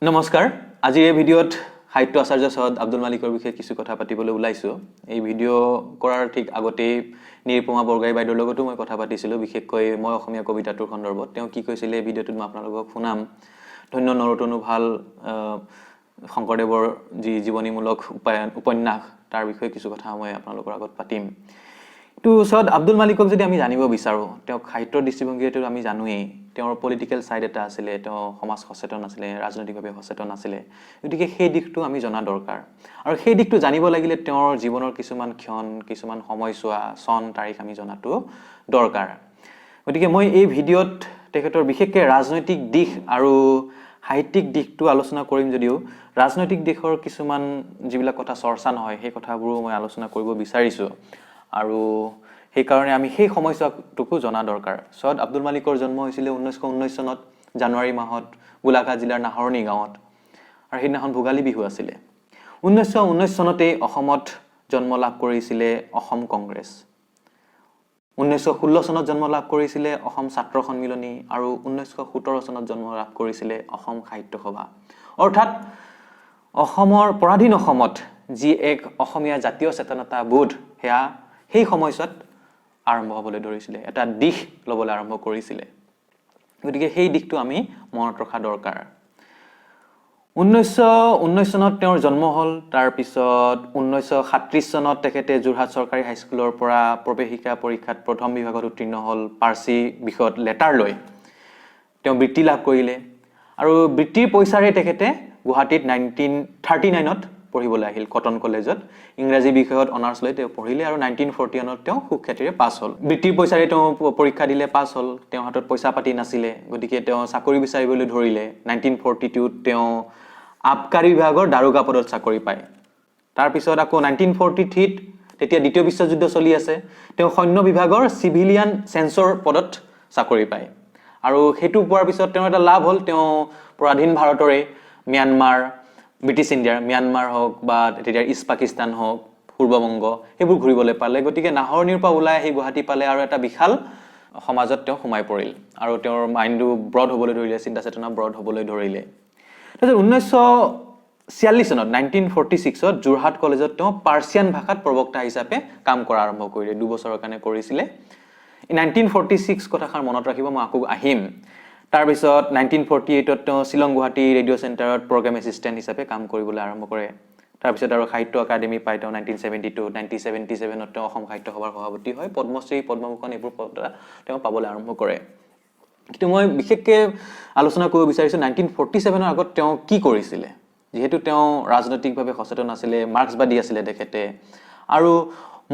নমস্কাৰ আজিৰ এই ভিডিঅ'ত সাহিত্য আচাৰ্য সৈয়দ আব্দুল মালিকৰ বিষয়ে কিছু কথা পাতিবলৈ ওলাইছো এই ভিডিঅ' কৰাৰ ঠিক আগতেই নিৰূপমা বৰগাই বাইদেউৰ লগতো মই কথা পাতিছিলো বিশেষকৈ মই অসমীয়া কবিতাটোৰ সন্দৰ্ভত তেওঁ কি কৈছিলে এই ভিডিঅ'টোত মই আপোনালোকক শুনাম ধন্য নৰতনু ভাল শংকৰদেৱৰ যি জীৱনীমূলক উপন্যাস তাৰ বিষয়ে কিছু কথা মই আপোনালোকৰ আগত পাতিম তো সৈয়দ আব্দুল মালিকক যদি আমি জানিব বিচাৰো তেওঁ সাহিত্যৰ দৃষ্টিভংগীটো আমি জানোৱেই তেওঁৰ পলিটিক্যাল সাইড এটা আছিল তেওঁ সমাজ সচেতন আছিল ৰাজনৈতিকভাৱে সচেতন আছিল গতিকে সেই দিশটো আমি জনা দৰকাৰ আৰু সেই দিশটো জানিব লাগিলে তেওঁৰ জীৱনৰ কিছুমান ক্ষণ কিছুমান সময়ছোৱা চন তাৰিখ আমি জনাটো দৰকাৰ গতিকে মই এই ভিডিঅ'ত তেখেতৰ বিশেষকৈ ৰাজনৈতিক দিশ আৰু সাহিত্যিক দিশটো আলোচনা কৰিম যদিও ৰাজনৈতিক দিশৰ কিছুমান যিবিলাক কথা চৰ্চা নহয় সেই কথাবোৰো মই আলোচনা কৰিব বিচাৰিছো আৰু সেই কাৰণে আমি সেই সময়ছোৱাটোকো জনা দৰকাৰ সৈয়দ আব্দুল মালিকৰ জন্ম হৈছিল 1919 চনত জানুৱাৰী মাহত গোলাঘাট জিলাৰ নাহৰণি গাঁৱত আৰু সেইদিনাখন ভোগালী বিহু আছিল 1919 চনতে অসমত জন্ম লাভ কৰিছিল অসম কংগ্ৰেছ 1916 চনত জন্ম লাভ কৰিছিল অসম ছাত্ৰ সন্মিলনী আৰু 1917 চনত জন্ম লাভ কৰিছিল অসম সাহিত্য সভা অৰ্থাৎ অসমৰ পৰাধীন অসমত যি এক অসমীয়া জাতীয় চেতনতা বোধ হেয়া সেই সময়ছোৱাত আৰম্ভ হ'বলৈ ধৰিছিল এটা দিশ ল'বলৈ আৰম্ভ কৰিছিল গতিকে সেই দিশটো আমি মনত ৰখা দৰকাৰ 1919 চনত তেওঁৰ জন্ম হ'ল তাৰ পিছত 1937 চনত তেখেতে যোৰহাট চৰকাৰী হাইস্কুলৰ পৰা প্ৰৱেশিকা পৰীক্ষাত প্ৰথম বিভাগত উত্তীৰ্ণ হ'ল পাৰ্চি বিষয়ত লেটাৰ লৈ তেওঁ বৃত্তি লাভ কৰিলে আৰু বৃত্তিৰ পইচাৰে তেখেতে গুৱাহাটীত 1939ত পঢ়িবলৈ আহিল কটন কলেজত ইংৰাজী বিষয়ত অনাৰ্স লৈ তেওঁ পঢ়িলে আৰু 1941ত তেওঁ সুখ্যাতিৰে পাছ হ'ল বৃত্তিৰ পইচাৰে তেওঁ পৰীক্ষা দিলে পাছ হ'ল তেওঁ হাতত পইচা পাতি নাছিলে গতিকে তেওঁ চাকৰি বিচাৰিবলৈ ধৰিলে 1942ত তেওঁ আবকাৰী বিভাগৰ দাৰোগা পদত চাকৰি পায় তাৰ পিছত আকৌ 1943ত তেতিয়া দ্বিতীয় বিশ্বযুদ্ধ চলি আছে তেওঁ সৈন্য বিভাগৰ সিভিলিয়ান সেন্সৰ পদত চাকৰি পায় আৰু হেতু পোৱাৰ পিছত তেওঁ এটা লাভ হ'ল তেওঁ পৰাধীন ভাৰতৰে ম্যানমাৰ ব্ৰিটিছ ইণ্ডিয়াৰ ম্যানমাৰ হওক বা তেতিয়া ইষ্ট পাকিস্তান হওক পূৰ্ববংগ সেইবোৰ ঘূৰিবলৈ পালে গতিকে নাহৰণিৰ পৰা ওলাই আহি গুৱাহাটী পালে আৰু এটা বিশাল সমাজত তেওঁ সোমাই পৰিল আৰু তেওঁৰ মাইণ্ডটো ব্ৰড হ'বলৈ ধৰিলে চিন্তা চেতনা ব্ৰড হ'বলৈ ধৰিলে তাৰপিছত 1946 চনত 1946ত যোৰহাট কলেজত তেওঁ পাৰ্চিয়ান ভাষাত প্ৰবক্তা হিচাপে কাম কৰা আৰম্ভ কৰিলে 2 বছৰৰ কাৰণে কৰিছিলে 1946 কথাষাৰ মনত ৰাখিব মই আকৌ আহিম তাৰ পিছত 1948ত তেওঁ শিলং গুৱাহাটী ৰেডিঅ' চেণ্টাৰত প্ৰগ্ৰাম এছিষ্টেণ্ট হিচাপে কাম কৰিবলৈ আৰম্ভ কৰে তাৰ পিছত আৰু সাহিত্য একাডেমী পায় তেওঁ 1972 1977ত তেওঁ অসম সাহিত্য সভাৰ সভাপতি হয় পদ্মশ্ৰী পদ্মভূষণ এইবোৰ পদটা তেওঁ পাবলৈ আৰম্ভ কৰে কিন্তু মই বিশেষকৈ আলোচনা কৰিব বিচাৰিছো 1947ৰ আগত তেওঁ কি কৰিছিলে যেহেতু তেওঁ ৰাজনৈতিকভাৱে সচেতন আছিল মাৰ্ক্সবাদী আছিল তেখেতে আৰু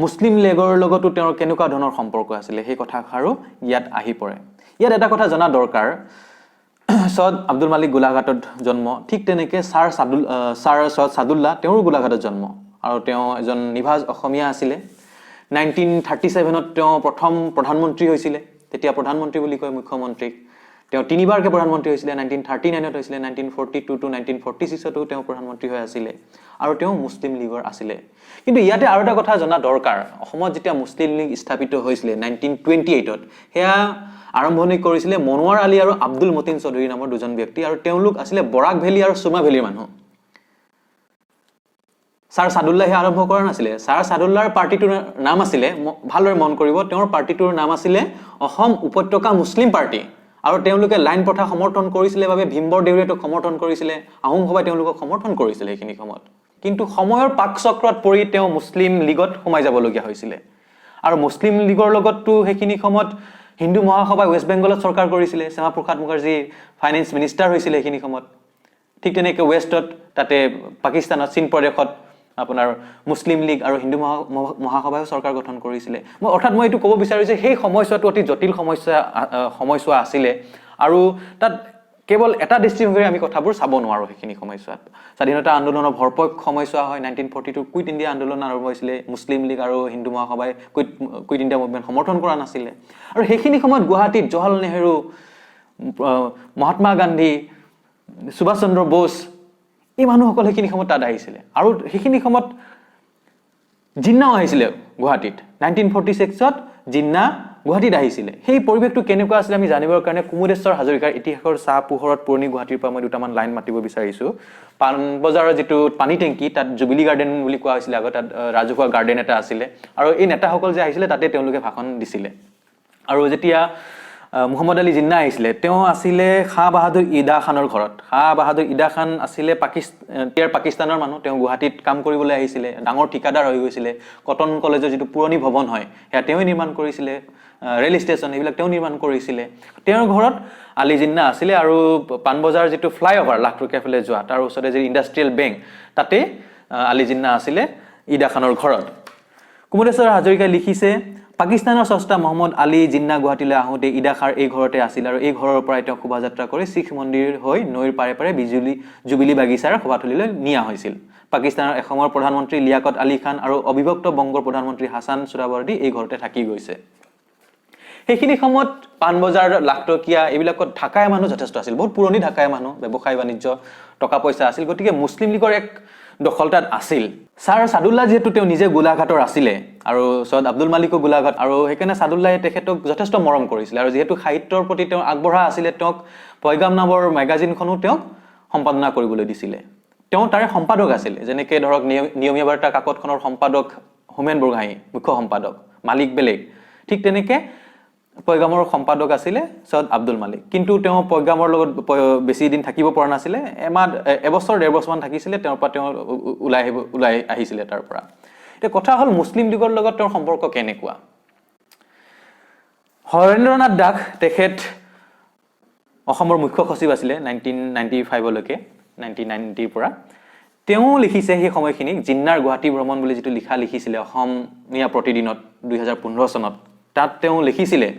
মুছলিম লীগৰ লগতো তেওঁৰ কেনেকুৱা ধৰণৰ সম্পৰ্ক আছিল সেই কথাষাৰো ইয়াত আহি পৰে ইয়াত এটা কথা জনা দৰকাৰ সৈয়দ আব্দুল মালিক গোলাঘাটত জন্ম ঠিক তেনেকৈ ছাৰ সৈয়দ সাদুল্লাহ তেওঁৰো গোলাঘাটত জন্ম আৰু তেওঁ এজন নিভাজ অসমীয়া আছিল 1937ত তেওঁ প্ৰথম প্ৰধানমন্ত্ৰী হৈছিল তেতিয়া প্ৰধানমন্ত্ৰী বুলি কয় মুখ্যমন্ত্ৰীক তেওঁ তিনিবাৰকৈ প্ৰধানমন্ত্ৰী হৈছিল 1939ত হৈছিল 1942 to 1946তো তেওঁ প্ৰধানমন্ত্ৰী হৈ আছিল আৰু তেওঁ মুছলিম লীগৰ আছিল কিন্তু ইয়াতে আৰু এটা কথা জনা দৰকাৰ অসমত যেতিয়া মুছলিম লীগ স্থাপিত হৈছিল 1928ত হেয়া আৰম্ভণি কৰিছিল মনোৱাৰ আলী আৰু আব্দুল মতিন চৌধুৰী নামৰ দুজন ব্যক্তি আৰু তেওঁলোক আছিল বৰাক ভেলী আৰু সুমা ভেলীৰ মানুহ ছাৰ সাদুল্লাহে আৰম্ভ কৰা নাছিলে ছাৰ সাদুল্লাহৰ পাৰ্টিটোৰ নাম আছিল ভালদৰে মন কৰিব তেওঁৰ পাৰ্টিটোৰ নাম আছিল অসম উপত্যকা মুছলিম পাৰ্টি আৰু তেওঁলোকে লাইন প্ৰথা সমৰ্থন কৰিছিলে বাবে ভীমবৰ দেউৰীয়াক সমৰ্থন কৰিছিলে আহোম সভাই তেওঁলোকক সমৰ্থন কৰিছিলে এইখিনি সময়ত কিন্তু সময়ৰ পাকচক্ৰত পৰি তেওঁ মুছলিম লীগত সোমাই যাবলগীয়া হৈছিল আৰু মুছলিম লীগৰ লগততো সেইখিনি সময়ত হিন্দু মহাসভাই ৱেষ্ট বেংগলত চৰকাৰ কৰিছিলে শ্যামা প্ৰসাদ মুখাৰ্জী ফাইনেন্স মিনিষ্টাৰ হৈছিল এইখিনি সময়ত ঠিক তেনেকৈ ৱেষ্টত তাতে পাকিস্তানত চীন প্ৰদেশত আপোনাৰ মুছলিম লীগ আৰু হিন্দু মহাসভাই চৰকাৰ গঠন কৰিছিল অৰ্থাৎ মই এইটো ক'ব বিচাৰিছো সেই সময়ছোৱাটো অতি জটিল সময়ছোৱা আছিল আৰু তাত কেৱল এটা দৃষ্টিভংগীৰে আমি কথাবোৰ চাব নোৱাৰো সেইখিনি সময়ছোৱাত স্বাধীনতা আন্দোলনৰ ভৰপক সময়ছোৱা হয় 1942 কুইট ইণ্ডিয়া আন্দোলন আৰম্ভ হৈছিল মুছলিম লীগ আৰু হিন্দু মহাসভাই কুইট ইণ্ডিয়া মুভমেণ্ট সমৰ্থন কৰা নাছিল আৰু সেইখিনি সময়ত গুৱাহাটীত জৱাহৰলাল নেহৰু মহাত্মা গান্ধী সুভাষ চন্দ্ৰ বোস এই মানুহসকল সেইখিনি সময়ত তাত আহিছিল আৰু সেইখিনি সময়ত জিন্নাও আহিছিল গুৱাহাটীত 1946ত জিন্না গুৱাহাটীত আহিছিলে সেই পৰিৱেশটো কেনেকুৱা আছিল আমি জানিবৰ কাৰণে কুমুদেশ্বৰ হাজৰিকাৰ ইতিহাসৰ চাহ পোহৰত পুৰণি গুৱাহাটীৰ পৰা মই দুটামান লাইন মাতিব বিচাৰিছো পাণবজাৰৰ যিটো পানী টেংকি তাত জুবিলি গাৰ্ডেন বুলি কোৱা হৈছিলে আগত তাত ৰাজহুৱা গাৰ্ডেন এটা আছিলে আৰু এই নেতাসকল যে আহিছিলে তাতে তেওঁলোকে ভাষণ দিছিলে আৰু যেতিয়া মুহম্মদ আলী জিন্না আহিছিলে তেওঁ আছিলে খাঁ বাহাদুৰ ঈদা খানৰ ঘৰত খাঁ বাহাদুৰ ঈদা খান আছিলে পাকিস্তানৰ মানুহ তেওঁ গুৱাহাটীত কাম কৰিবলৈ আহিছিলে ডাঙৰ ঠিকাদাৰ হৈ গৈছিলে কটন কলেজৰ যিটো পুৰণি ভৱন হয় সেয়া তেওঁই নিৰ্মাণ কৰিছিলে ৰেল ষ্টেচন এইবিলাক তেওঁ নিৰ্মাণ কৰিছিলে তেওঁৰ ঘৰত আলী জিন্না আছিলে আৰু পাণবজাৰ যিটো ফ্লাইঅভাৰ লাখটকীয়া ফালে যোৱা তাৰ ওচৰতে যি ইণ্ডাষ্ট্ৰিয়েল বেংক তাতে আলী জিন্না আছিলে ঈদা খানৰ ঘৰত কুমুদেশ্বৰ হাজৰিকাই লিখিছে পাকিস্তানৰ স্ৰষ্টা মহম্মদ আলী জিন্না গুৱাহাটীলৈ আহোঁতে ঈদা খাৰ এই ঘৰতে আছিল আৰু এই ঘৰৰ পৰাই তেওঁ শোভাযাত্ৰা কৰি শিখ মন্দিৰ হৈ নৈৰ পাৰে পাৰে জুবিলি বাগিচাৰ সভাথলীলৈ নিয়া হৈছিল পাকিস্তানৰ এসময়ৰ প্ৰধানমন্ত্ৰী লিয়াকত আলী খান আৰু অবিভক্ত বংগৰ প্ৰধানমন্ত্ৰী হাছান সুৰাবৰ্দী এই ঘৰতে থাকি গৈছে সেইখিনি সময়ত পাণবজাৰ লাখটকীয়া এইবিলাকত ঢাকাই মানুহ যথেষ্ট আছিল বহুত পুৰণি ঢাকাই মানুহ ব্যৱসায় বাণিজ্য টকা পইচা আছিল গতিকে মুছলিম লীগৰ এক দখল তাত আছিল ছাৰ সাদুল্লাহ যেহেতু তেওঁ নিজে গোলাঘাটৰ আছিলে আৰু সৈয়দ আব্দুল মালিকো গোলাঘাট আৰু সেইকাৰণে সাদুল্লাহে তেখেতক যথেষ্ট মৰম কৰিছিলে আৰু যেহেতু সাহিত্যৰ প্ৰতি তেওঁ আগবঢ়া আছিলে তেওঁক পয়গাম নামৰ মেগাজিনখনো তেওঁক সম্পাদনা কৰিবলৈ দিছিলে তেওঁ তাৰে সম্পাদক আছিলে যেনেকৈ ধৰক নিয়মীয়া বাৰ্তা কাকতখনৰ সম্পাদক হোমেন বৰগোহাঁই মুখ্য সম্পাদক মালিক বেলেগ ঠিক তেনেকৈ পয়গামৰ সম্পাদক আছিলে সৈয়দ আব্দুল মালিক কিন্তু তেওঁ পয়গামৰ লগত বেছি দিন থাকিব পৰা নাছিলে এবছৰ 1.5 বছৰমান থাকিছিলে তেওঁৰ পৰা তেওঁ ওলাই আহিছিলে তাৰ পৰা এতিয়া কথা হ'ল মুছলিম লীগৰ লগত তেওঁৰ সম্পৰ্ক কেনেকুৱা হৰেন্দ্ৰনাথ দাস তেখেত অসমৰ মুখ্য সচিব আছিলে 1995 লৈকে 1990 ৰ পৰা তেওঁ লিখিছে সেই সময়খিনিক জিন্নাৰ গুৱাহাটী ভ্ৰমণ বুলি যিটো লিখিছিলে অসমীয়া প্ৰতিদিনত 2015 চনত তাত তেওঁ লিখিছিলে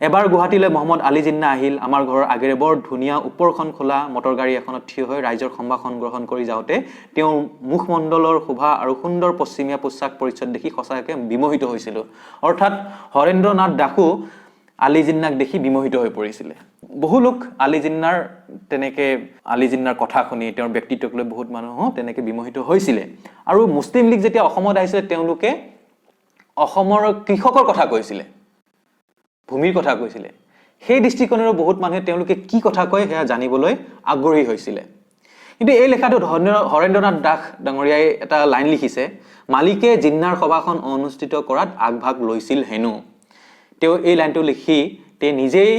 এবাৰ গুৱাহাটীলৈ মহম্মদ আলী জিন্না আহিল আমাৰ ঘৰৰ আগেৰে বৰ ধুনীয়া ওপৰখন খোলা মটৰ গাড়ী এখনত থিয় হৈ ৰাইজৰ সম্ভাষণ গ্ৰহণ কৰি যাওঁতে তেওঁ মুখমণ্ডলৰ শোভা আৰু সুন্দৰ পশ্চিমীয়া পোছাক পৰিচ্ছদ দেখি সঁচাকৈ বিমোহিত হৈছিলোঁ অৰ্থাৎ হৰেন্দ্ৰনাথ দাসো আলী জিন্নাক দেখি বিমোহিত হৈ পৰিছিলে বহু লোক আলী জিন্নাৰ কথা শুনি তেওঁৰ ব্যক্তিত্বক লৈ বহুত মানুহো তেনেকৈ বিমোহিত হৈছিলে আৰু মুছলিম লীগ যেতিয়া অসমত আহিছিলে তেওঁলোকে অসমৰ কৃষকৰ কথা কৈছিলে ভূমিৰ কথা কৈছিলে সেই দৃষ্টিকোণেৰে বহুত মানুহে তেওঁলোকে কি কথা কয় সেয়া জানিবলৈ আগ্ৰহী হৈছিলে কিন্তু এই লেখাটোত হৰেন্দ্ৰনাথ দাস ডাঙৰীয়াই এটা লাইন লিখিছে মালিকে জিন্নাৰ সভাখন অনুষ্ঠিত কৰাত আগভাগ লৈছিল হেনো তেওঁ এই লাইনটো লিখি তেওঁ নিজেই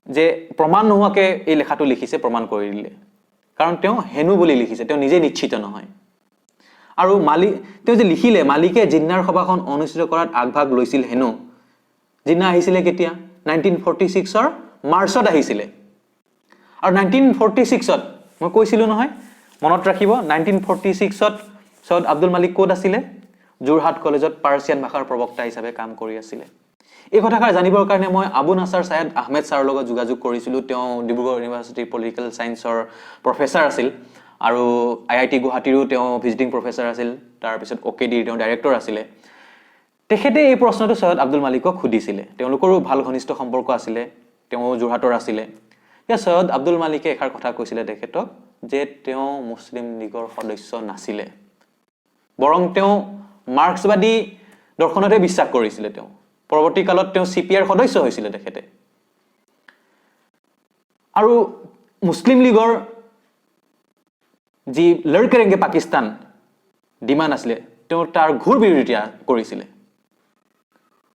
যে প্ৰমাণ নোহোৱাকৈ এই লেখাটো লিখিছে প্ৰমাণ কৰি দিলে কাৰণ তেওঁ হেনো বুলি লিখিছে তেওঁ নিজে নিশ্চিত নহয় আৰু তেওঁ যে লিখিলে মালিকে জিন্নাৰ সভাখন অনুষ্ঠিত কৰাত আগভাগ লৈছিল হেনো জিন্না আহিছিলে কেতিয়া 1946 ৰ মাৰ্চত আহিছিলে আৰু 1946ত মই কৈছিলোঁ নহয় মনত ৰাখিব 1946ত সৈয়দ আব্দুল মালিক ক'ত আছিলে যোৰহাট কলেজত পাৰ্চিয়ান ভাষাৰ প্ৰবক্তা হিচাপে কাম কৰি আছিলে এই কথাষাৰ জানিবৰ কাৰণে মই আবু নাছাৰ ছাইয়দ আহমেদ ছাৰৰ লগত যোগাযোগ কৰিছিলোঁ তেওঁ ডিব্ৰুগড় ইউনিভাৰ্চিটিৰ পলিটিকেল ছায়েন্সৰ প্ৰফেচাৰ আছিল আৰু IIT গুৱাহাটীৰো তেওঁ ভিজিটিং প্ৰফেচাৰ আছিল তাৰপিছত OKDৰ তেওঁ ডাইৰেক্টৰ আছিলে তেখেতে এই প্ৰশ্নটো সৈয়দ আব্দুল মালিকক সুধিছিলে তেওঁলোকৰো ভাল ঘনিষ্ঠ সম্পৰ্ক আছিলে তেওঁ যোৰহাটৰ আছিলে এতিয়া সৈয়দ আব্দুল মালিকে এষাৰ কথা কৈছিলে তেখেতক যে তেওঁ মুছলিম লীগৰ সদস্য নাছিলে বৰং তেওঁ মাৰ্ক্সবাদী দৰ্শনতে বিশ্বাস কৰিছিলে তেওঁ পৰৱৰ্তী কালত তেওঁ CPR সদস্য হৈছিলে তেখেতে আৰু মুছলিম লীগৰ যি লড়কেৰেংগে পাকিস্তান ডিমাণ্ড আছিলে তেওঁ তাৰ ঘূৰ বিৰোধিতা কৰিছিলে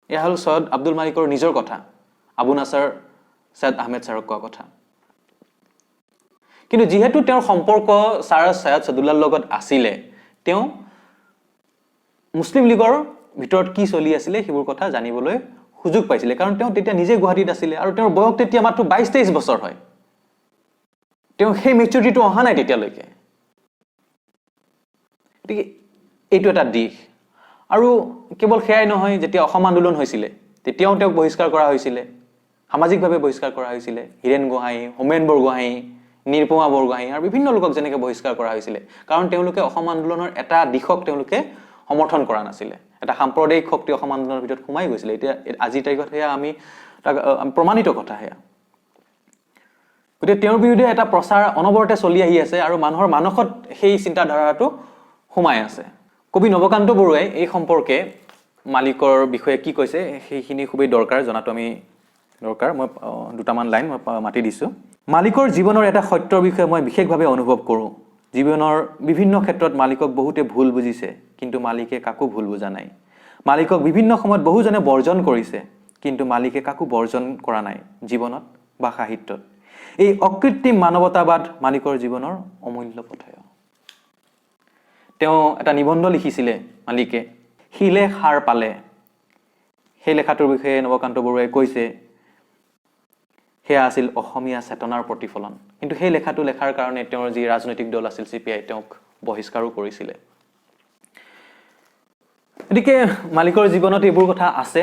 এয়া হ'ল সৈয়দ আব্দুল মালিকৰ নিজৰ কথা আবু নাছাৰ ছাইয়দ আহমেদ ছাৰক কোৱা কথা কিন্তু যেহেতু তেওঁৰ সম্পৰ্ক ছাৰ সৈয়দ সাদুল্লাহৰ লগত আছিলে তেওঁ মুছলিম লীগৰ ভিতৰত কি চলি আছিলে সেইবোৰ কথা জানিবলৈ সুযোগ পাইছিলে কাৰণ তেওঁ তেতিয়া নিজে গুৱাহাটীত আছিলে আৰু তেওঁৰ বয়স তেতিয়া মাত্ৰ 22-23 বছৰ হয় তেওঁ সেই মেচুৰিটিটো অহা নাই তেতিয়ালৈকে গতিকে এইটো এটা দিশ আৰু কেৱল সেয়াই নহয় যেতিয়া অসম আন্দোলন হৈছিলে তেতিয়াও তেওঁক বহিষ্কাৰ কৰা হৈছিলে সামাজিকভাৱে বহিষ্কাৰ কৰা হৈছিলে হীৰেন গোহাঁই হোমেন বৰগোহাঁই নিৰপমা বৰগোহাঁই আৰু বিভিন্ন লোকক যেনেকৈ বহিষ্কাৰ কৰা হৈছিলে কাৰণ তেওঁলোকে অসম আন্দোলনৰ এটা দিশক তেওঁলোকে সমৰ্থন কৰা নাছিলে এটা সাম্প্ৰদায়িক শক্তি অসম আন্দোলনৰ ভিতৰত সোমাই গৈছিলে এতিয়া আজিৰ তাৰিখত সেয়া আমি প্ৰমাণিত কথা সেয়া গতিকে তেওঁৰ বিৰুদ্ধে এটা প্ৰচাৰ অনবৰতে চলি আহি আছে আৰু মানুহৰ মানসত সেই চিন্তাধাৰাটো সোমাই আছে কবি নৱকান্ত বৰুৱাই এই সম্পৰ্কে মালিকৰ বিষয়ে কি কৈছে সেইখিনি খুবেই দৰকাৰ জনাটো আমি দৰকাৰ মই দুটামান লাইন মই মাতি দিছোঁ মালিকৰ জীৱনৰ এটা সত্যৰ বিষয়ে মই বিশেষভাৱে অনুভৱ কৰোঁ জীৱনৰ বিভিন্ন ক্ষেত্ৰত মালিকক বহুতে ভুল বুজিছে কিন্তু মালিকে কাকো ভুল বুজা নাই মালিকক বিভিন্ন সময়ত বহুজনে বৰ্জন কৰিছে কিন্তু মালিকে কাকো বৰ্জন কৰা নাই জীৱনত বা সাহিত্যত এই অকৃত্ৰিম মানৱতাবাদ মালিকৰ জীৱনৰ অমূল্য পথয় তেওঁ এটা নিবন্ধ লিখিছিলে মালিকে শিলে সাৰ পালে সেই লেখাটোৰ বিষয়ে নৱকান্ত বৰুৱাই কৈছে সেয়া আছিল অসমীয়া চেতনাৰ প্ৰতিফলন কিন্তু সেই লেখাটো লেখাৰ কাৰণে তেওঁৰ যি ৰাজনৈতিক দল আছিল CPI তেওঁক বহিষ্কাৰো কৰিছিলে এদিকে মালিকৰ জীৱনত এইবোৰ কথা আছে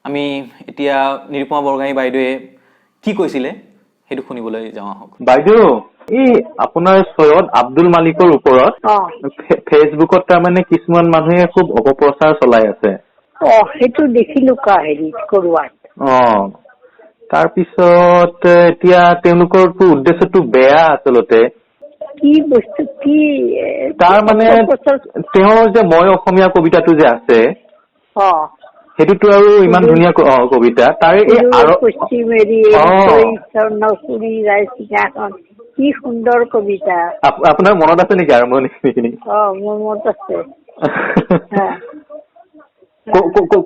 আমি এতিয়া নিৰুপমা বৰগাঁৱী বাইদেৱে কি কৈছিলে সেইটো শুনিবলৈ যাওঁ আহক বাইদেউ এই আপোনাৰ সৈয়দ আব্দুল মালিকৰ ওপৰত ফেচবুকত তাৰমানে কিছুমান মানুহে খুব অপপ্ৰচাৰ চলাই আছে সেইটো দেখিলো হেৰিত কৰোৱাত তাৰপিছত এতিয়া তেওঁলোকৰটো উদ্দেশ্যটো বেয়া আচলতে কি বস্তু কি তাৰ মানে তেওঁৰ যে মই অসমীয়া কবিতাটো যে আছে সেইটোতো আৰু ইমান ধুনীয়া কবিতা তাৰে এই পশ্চিমেৰী নকুৰি ৰাইচিঙাখন কি সুন্দৰ কবিতা আপোনাৰ মনত আছে নেকি আৰম্ভণিখিনি মোৰ মনত আছে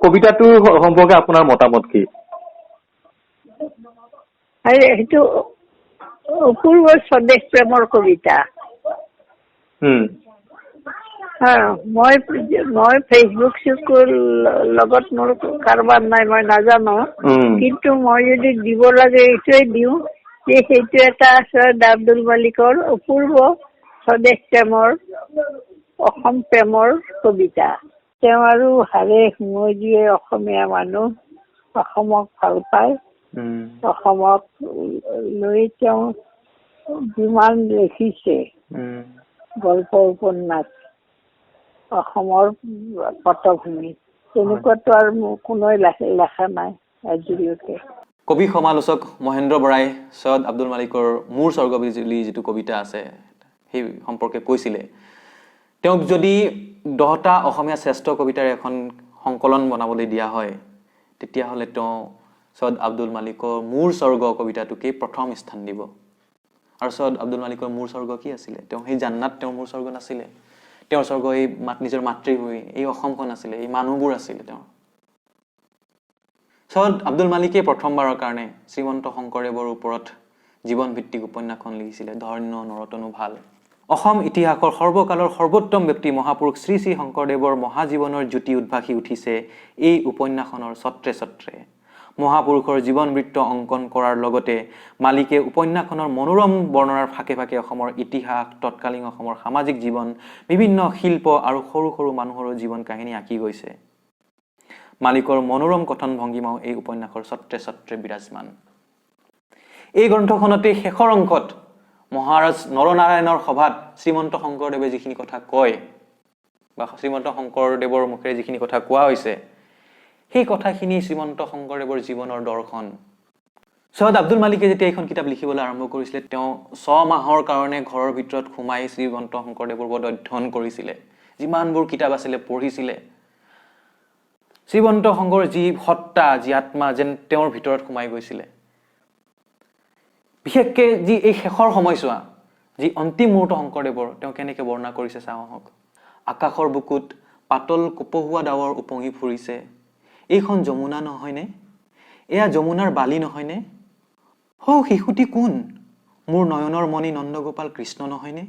কবিতাটোৰ সম্পৰ্কে আপোনাৰ মতামত কি সেইটো অপূৰ্ব স্বদেশ প্ৰেমৰ কবিতা মই ফেচবুক লগত মোৰ কাৰোবাৰ নাই মই নাজানো কিন্তু মই যদি দিব লাগে এইটোৱে দিওঁ যে সেইটো এটা সৈয়দ আব্দুল মালিকৰ অপূৰ্ব স্বদেশ প্ৰেমৰ অসম প্ৰেমৰ কবিতা তেওঁ আৰু হাৰে সময় দিয়ে অসমীয়া মানুহ অসমক ভাল পায় অসমক লৈ তেওঁ যিমান লিখিছে গল্প উপন্যাস অসমৰ পটভূমি তেনেকুৱাতো আৰু কোনোৱে লেখা নাই আজিলৈকে কবি সমালোচক মহেন্দ্ৰ বৰাই সৈয়দ আব্দুল মালিকৰ মূৰ স্বৰ্গ বুলি যিটো কবিতা আছে সেই সম্পৰ্কে কৈছিলে তেওঁক যদি 10টা অসমীয়া শ্ৰেষ্ঠ কবিতাৰ এখন সংকলন বনাবলৈ দিয়া হয় তেতিয়াহ'লে তেওঁ সৈয়দ আব্দুল মালিকৰ মূৰ স্বৰ্গ কবিতাটোকেই প্ৰথম স্থান দিব আৰু সৈয়দ আব্দুল মালিকৰ মূৰ স্বৰ্গ কি আছিলে তেওঁ সেই জান্নাত তেওঁৰ মূৰ স্বৰ্গ নাছিলে তেওঁৰ স্বৰ্গ এই নিজৰ মাতৃভূমি এই অসমখন আছিলে এই মানুহবোৰ আছিলে তেওঁৰ সৈয়দ আব্দুল মালিকে প্ৰথমবাৰৰ কাৰণে শ্ৰীমন্ত শংকৰদেৱৰ ওপৰত জীৱন ভিত্তিক উপন্যাসখন লিখিছিলে ধন্য নৰতনু ভাল অসম ইতিহাসৰ সৰ্বকালৰ সৰ্বোত্তম ব্যক্তি মহাপুৰুষ শ্ৰী শ্ৰী শংকৰদেৱৰ মহাজীৱনৰ জ্যোতি উদ্ভাসি উঠিছে এই উপন্যাসখনৰ ছত্ৰে ছত্ৰে মহাপুৰুষৰ জীৱন বৃত্ত অংকন কৰাৰ লগতে মালিকে উপন্যাসখনৰ মনোৰম বৰ্ণনাৰ ফাকে ফাকে অসমৰ ইতিহাস তৎকালীন অসমৰ সামাজিক জীৱন বিভিন্ন শিল্প আৰু সৰু সৰু মানুহৰ জীৱন কাহিনী আঁকি গৈছে মালিকৰ মনোৰম কথন ভংগীমাও এই উপন্যাসৰ ছত্ৰে ছত্ৰে বিৰাজমান এই গ্ৰন্থখনতে শেষৰ অংকত মহাৰাজ নৰনাৰায়ণৰ সভাত শ্ৰীমন্ত শংকৰদেৱে যিখিনি কথা কয় বা শ্ৰীমন্ত শংকৰদেৱৰ মুখেৰে যিখিনি কথা কোৱা হৈছে সেই কথাখিনি শ্ৰীমন্ত শংকৰদেৱৰ জীৱনৰ দৰ্শন সৈয়দ আব্দুল মালিকে যেতিয়া এইখন কিতাপ লিখিবলৈ আৰম্ভ কৰিছিলে তেওঁ 6 মাহৰ কাৰণে ঘৰৰ ভিতৰত সোমাই শ্ৰীমন্ত শংকৰদেৱৰ ওপৰত অধ্যয়ন কৰিছিলে যিমানবোৰ কিতাপ আছিলে পঢ়িছিলে শ্ৰীমন্ত শংকৰ যি সত্তা যি আত্মা যেন তেওঁৰ ভিতৰত সোমাই গৈছিলে বিশেষকৈ যি এই শেষৰ সময়ছোৱা যি অন্তিম মুহূৰ্ত শংকৰদেৱৰ তেওঁ কেনেকৈ বৰ্ণনা কৰিছে চাওঁ আহক আকাশৰ বুকুত পাতল কপহুৱা ডাৱৰ উপঙি ফুৰিছে এইখন যমুনা নহয়নে এয়া যমুনাৰ বালি নহয়নে হৌ শিশুটি কোন মোৰ নয়নৰ মণি নন্দগোপাল কৃষ্ণ নহয়নে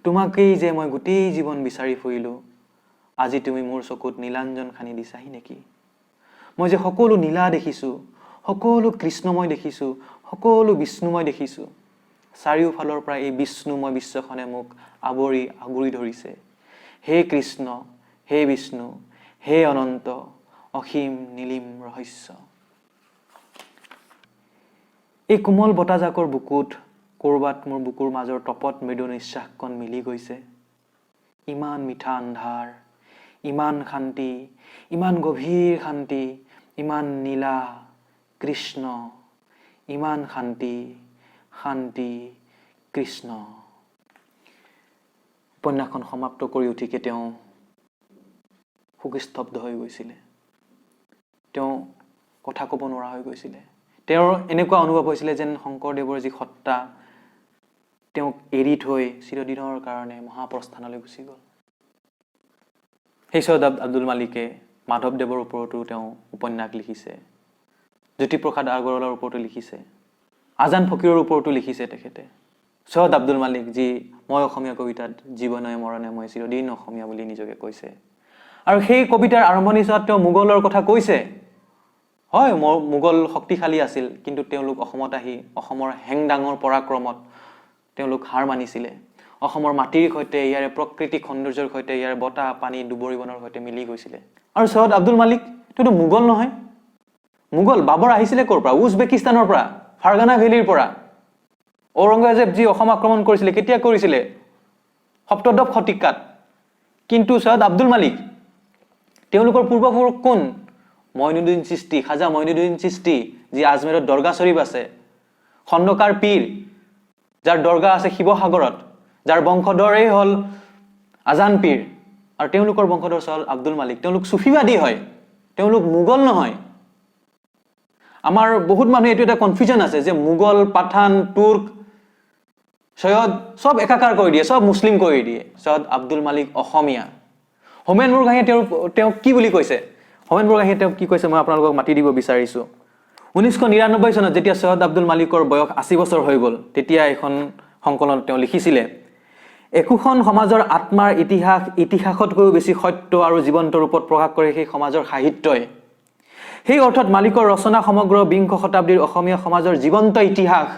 তোমাকেই যে মই গোটেই জীৱন বিচাৰি ফুৰিলোঁ আজি তুমি মোৰ চকুত নীলাঞ্জন খানি দিছাহি নেকি মই যে সকলো নীলা দেখিছোঁ সকলো কৃষ্ণময় দেখিছোঁ সকলো বিষ্ণুময় দেখিছোঁ চাৰিওফালৰ পৰা এই বিষ্ণুময় বিশ্বখনে মোক আগুৰি ধৰিছে হে কৃষ্ণ হে বিষ্ণু হে অনন্ত অসীম নীলিম ৰহস্য এই কোমল বতাহজাকৰ বুকুত কৰবাত মোৰ বুকুৰ মাজৰ তপত মৃদু নিশ্বাসকণ মিলি গৈছে ইমান মিঠা আন্ধাৰ ইমান শান্তি ইমান গভীৰ শান্তি ইমান নীলা কৃষ্ণ ইমান শান্তি শান্তি কৃষ্ণ উপন্যাসখন সমাপ্ত কৰি উঠিকে তেওঁ শোকস্তব্ধ হৈ গৈছিলে। তেওঁ কথা ক'ব নোৱাৰা হৈ গৈছিলে। তেওঁৰ এনেকুৱা অনুভৱ হৈছিলে যেন শংকৰদেৱৰ যি সত্তা তেওঁক এৰি থৈ চিৰদিনৰ কাৰণে মহাপ্ৰস্থানলৈ গুচি গ'ল। সেই সৈয়দ আব্দুল মালিকে মাধৱদেৱৰ ওপৰতো তেওঁ উপন্যাস লিখিছে, জ্যোতিপ্ৰসাদ আগৰৱালাৰ ওপৰতো লিখিছে, আজান ফকীৰৰ ওপৰতো লিখিছে তেখেতে। সৈয়দ আব্দুল মালিক যি মই অসমীয়া কবিতাত জীৱনে মৰণে মই চিৰদিন অসমীয়া বুলি নিজকে কৈছে। আৰু সেই কবিতাৰ আৰম্ভণি চোৱাত তেওঁ মোগলৰ কথা কৈছে। হয়, মোগল শক্তিশালী আছিল, কিন্তু তেওঁলোক অসমত আহি অসমৰ হেংদাঙৰ পৰাক্ৰমত তেওঁলোক হাৰ মানিছিলে। অসমৰ মাটিৰ সৈতে, ইয়াৰে প্ৰাকৃতিক সৌন্দৰ্যৰ সৈতে, ইয়াৰ বতাহ পানী দুবৰি বনৰ সৈতে মিলি গৈছিলে। আৰু সৈয়দ আব্দুল মালিক তেওঁতো মোগল নহয়। মোগল বাবৰ আহিছিলে ক'ৰ পৰা? উজবেকিস্তানৰ পৰা, ফাৰগানা ভেলীৰ পৰা। ঔৰংগজেব যি অসম আক্ৰমণ কৰিছিলে, কেতিয়া কৰিছিলে? সপ্তদশ শতিকাত। কিন্তু সৈয়দ আব্দুল মালিক তেওঁলোকৰ পূৰ্বপুৰুষ কোন? মঈনুদ্দিন চিস্তি, খাজা মঈনুদ্দিন চিস্তি, যি আজমেৰত দৰগাহ শ্বৰীফ আছে, খণ্ডকাৰ পীৰ, যাৰ দৰগাহ আছে শিৱসাগৰত, যাৰ বংশধৰেই হ'ল আজান পীৰ, আৰু তেওঁলোকৰ বংশধৰ সৈয়দ আব্দুল মালিক। তেওঁলোক চুফিবাদী হয়, তেওঁলোক মোগল নহয়। আমাৰ বহুত মানুহে এইটো এটা কনফিউজন আছে যে মোগল, পাঠান, তুৰ্ক, সৈয়দ সব একাকাৰ কৰি দিয়ে, সব মুছলিম কৰি দিয়ে। সৈয়দ আব্দুল মালিক অসমীয়া। হোমেন বৰগোহাঞিয়ে তেওঁক কি বুলি কৈছে? হোমেন বৰগোহাঞিয়ে তেওঁক কি কৈছে মই আপোনালোকক মাতি দিব বিচাৰিছোঁ। 1999 চনত যেতিয়া সৈয়দ আব্দুল মালিকৰ বয়স 80 বছৰ হৈ গ'ল, তেতিয়া এখন সংকলনত তেওঁ লিখিছিলে, একোখন সমাজৰ আত্মাৰ ইতিহাসতকৈও বেছি সত্য আৰু জীৱন্ত ৰূপত প্ৰকাশ কৰে সেই সমাজৰ সাহিত্যই। সেই অৰ্থত মালিকৰ ৰচনা সমগ্ৰ বিংশ শতাব্দীৰ অসমীয়া সমাজৰ জীৱন্ত ইতিহাস।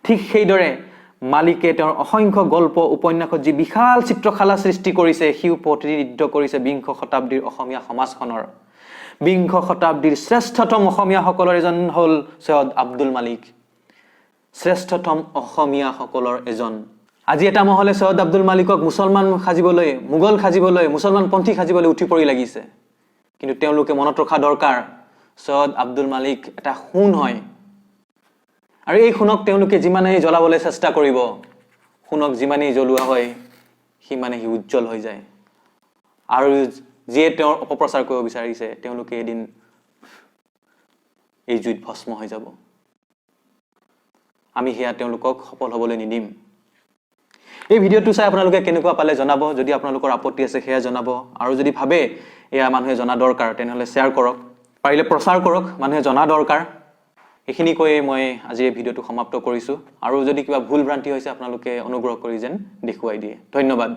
ঠিক সেইদৰে মালিকে তেওঁৰ অসংখ্য গল্প উপন্যাসত যি বিশাল চিত্ৰশালা সৃষ্টি কৰিছে, সিও প্ৰতিনিধিত্ব কৰিছে বিংশ শতাব্দীৰ অসমীয়া সমাজখনৰ। বিংশ শতাব্দীৰ শ্ৰেষ্ঠতম অসমীয়াসকলৰ এজন হ'ল সৈয়দ আব্দুল মালিক, শ্ৰেষ্ঠতম অসমীয়াসকলৰ এজন। আজি এটা মহলে সৈয়দ আব্দুল মালিকক মুছলমান সাজিবলৈ, মোগল সাজিবলৈ, মুছলমানপন্থী সাজিবলৈ উঠি পৰি লাগিছে। কিন্তু তেওঁলোকে মনত ৰখা দৰকাৰ, সৈয়দ আব্দুল মালিক এটা সোণ হয়। আৰু এই সোণক তেওঁলোকে যিমানেই জ্বলাবলৈ চেষ্টা কৰিব, সোণক যিমানেই জ্বলোৱা হয় সিমানেই উজ্জ্বল হৈ যায়। আৰু যিয়ে তেওঁৰ অপপ্ৰচাৰ কৰিব বিচাৰিছে, তেওঁলোকে এদিন এই জুইত ভস্ম হৈ যাব। আমি সেয়া তেওঁলোকক সফল হ'বলৈ নিদিম। এই ভিডিঅ'টো চাই আপোনালোকে কেনেকুৱা পালে জনাব। যদি আপোনালোকৰ আপত্তি আছে সেয়া জনাব। আৰু যদি ভাবে এয়া মানুহে জনা দৰকাৰ, তেনেহ'লে শ্বেয়াৰ কৰক, পাৰিলে প্ৰচাৰ কৰক, মানুহে জনা দৰকাৰ। এইখিনি কৈয়ে মই আজি এই ভিডিঅ'টো সমাপ্ত কৰিছোঁ। আৰু যদি কিবা ভুল ভ্ৰান্তি হৈছে আপোনালোকে অনুগ্ৰহ কৰি যেন দেখুৱাই দিয়ে। ধন্যবাদ।